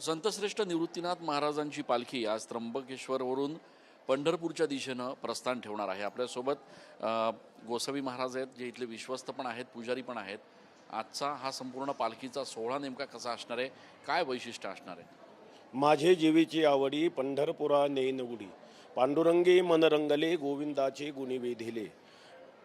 संतश्रेष्ठ निवृत्तीनाथ महाराजांची पालखी आज त्र्यंबकेश्वरवरून पंढरपूरच्या दिशेनं प्रस्थान ठेवणार आहे। आपल्यासोबत गोसावी महाराज आहेत, जे इथले विश्वस्त पण आहेत, पुजारी पण आहेत। आजचा हा संपूर्ण पालखीचा सोहळा नेमका कसा असणार आहे, काय वैशिष्ट्य असणार आहे? माझे जीवीची आवडी पंढरपुरा नेईन उडी, पांडुरंगी मन रंगले, गोविंदाचे गुणी वेधिले।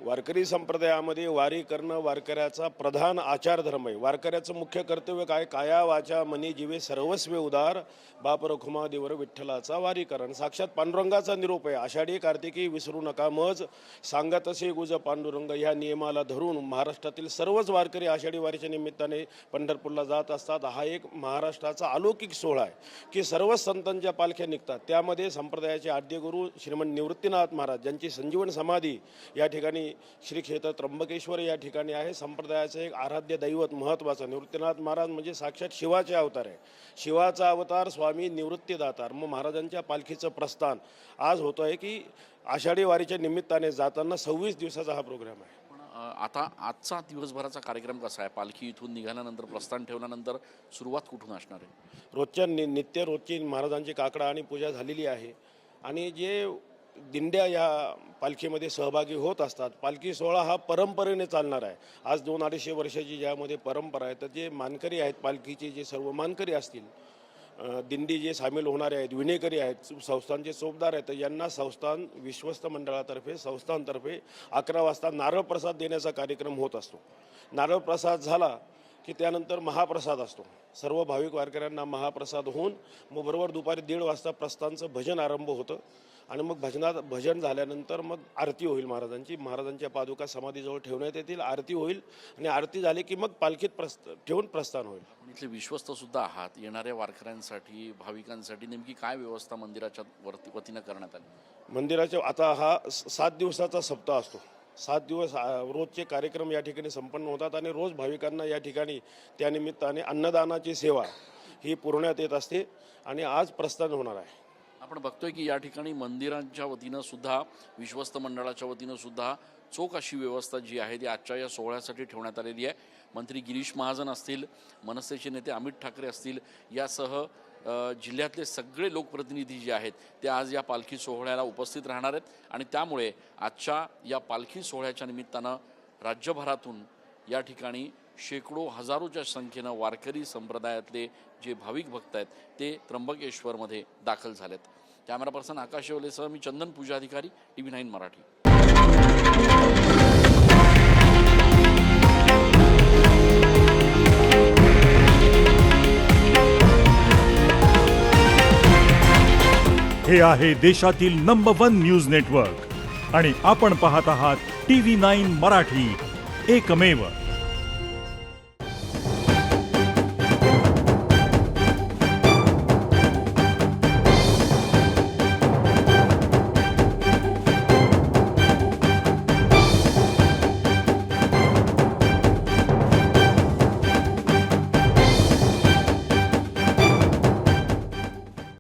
वारकरी संप्रदायामध्ये वारी करणं वारकऱ्याचा प्रधान आचार धर्म आहे। वारकऱ्याचं मुख्य कर्तव्य काय? काया वाचा मनी जीवे सर्वस्वे उदार, बाप रखुमा देवर विठ्ठलाचा वारी करण। साक्षात पांडुरंगाचा निरोप आहे। आषाढी कार्तिकी विसरू नका मज, सांगत असे गुज पांडुरंग। ह्या नियमाला धरून महाराष्ट्रातील सर्वच वारकरी आषाढी वारीच्या निमित्ताने पंढरपूरला जात असतात। हा एक महाराष्ट्राचा अलौकिक सोहळा आहे की सर्वच संतांच्या पालख्या निघतात। त्यामध्ये संप्रदायाचे आद्यगुरू श्रीमंत निवृत्तीनाथ महाराज, ज्यांची संजीवन समाधी या ठिकाणी श्री क्षेत्र त्र्यंबकेश्वर या ठिकाणी आहे। संप्रदायाचं एक आराध्य दैवत महत्त्वाचं निवृत्तीनाथ महाराज म्हणजे साक्षात शिवाचे अवतार आहे। शिवाचा अवतार स्वामी निवृत्तीदातार। मग महाराजांच्या पालखीचं प्रस्थान आज होतं आहे की आषाढी वारीच्या निमित्ताने जाताना 26 दिवसाचा हा प्रोग्राम आहे। आता आजचा दिवसभराचा कार्यक्रम कसा आहे? पालखी इथून निघाल्यानंतर प्रस्थान ठेवल्यानंतर सुरुवात कुठून असणार आहे? रोजच्या नित्य रोजची महाराजांची काकडा आणि पूजा झालेली आहे आणि जे दिंड्या या पालखीमध्ये सहभागी होत असतात। पालखी सोहळा हा परंपरेने चालणार आहे। आज 200-250 वर्षाची ज्यामध्ये परंपरा आहे, तर जे मानकरी आहेत, पालखीचे जे सर्व मानकरी असतील, दिंडी जे सामील होणारे आहेत, विणेकरी आहेत, संस्थांचे चोपदार आहेत, यांना संस्थान विश्वस्त मंडळातर्फे संस्थांतर्फे 11 वाजता नारळ प्रसाद देण्याचा कार्यक्रम होत असतो। नारळ प्रसाद झाला की त्यानंतर महाप्रसाद असतो। सर्व भाविक वारकऱ्यांना महाप्रसाद होऊन मग बरोबर दुपारी 1:30 वाजता प्रस्थानचं भजन आरंभ होतं आणि मग भजन झाल्यानंतर मग आरती होईल महाराजांची। महाराजांच्या पादुका समाधीजवळ ठेवण्यात येतील, आरती होईल आणि आरती झाली की मग पालखीत ठेवून प्रस्थान होईल। इथले विश्वस्त सुद्धा आहात, येणाऱ्या वारकऱ्यांसाठी भाविकांसाठी नेमकी काय व्यवस्था मंदिराच्या वतीनं करण्यात आली? मंदिराच्या आता हा 7 दिवसाचा सप्ताह असतो। 7 दिवस रोजचे कार्यक्रम या ठिकाणी संपन्न होतात आणि रोज भाविकांना या ठिकाणी त्यानिमित्ताने अन्नदानाची सेवा ही पुरवण्यात येत असते आणि आज प्रस्थान होणार आहे। आपण बघतोय की या ठिकाणी मंदिरांच्या वतीनं सुद्धा, विश्वस्त मंडळाच्या वतीनं सुद्धा चोख अशी व्यवस्था जी आहे ती आजच्या या सोहळ्यासाठी ठेवण्यात आलेली आहे। मंत्री गिरीश महाजन असतील, मनसेचे नेते अमित ठाकरे असतील, यासह जिल्ह्यातले सगळे लोकप्रतिनिधी जे आहेत ते आज या पालखी सोहळ्याला उपस्थित राहणार आहेत आणि त्यामुळे आजच्या या पालखी सोहळ्याच्या निमित्तानं राज्यभरातून या ठिकाणी शेकडो हजारोच्या संख्येनं वारकरी संप्रदायातले जे भाविक भक्त आहेत ते त्र्यंबकेश्वरमध्ये दाखल झालेत। कॅमेरा पर्सन आकाश येवलेसह मी चंदन पूजा अधिकारी, TV9 मराठी। हे आहे देशातील नंबर 1 न्यूज नेटवर्क आणि आपण पाहत आहात TV9 मराठी, एकमेव।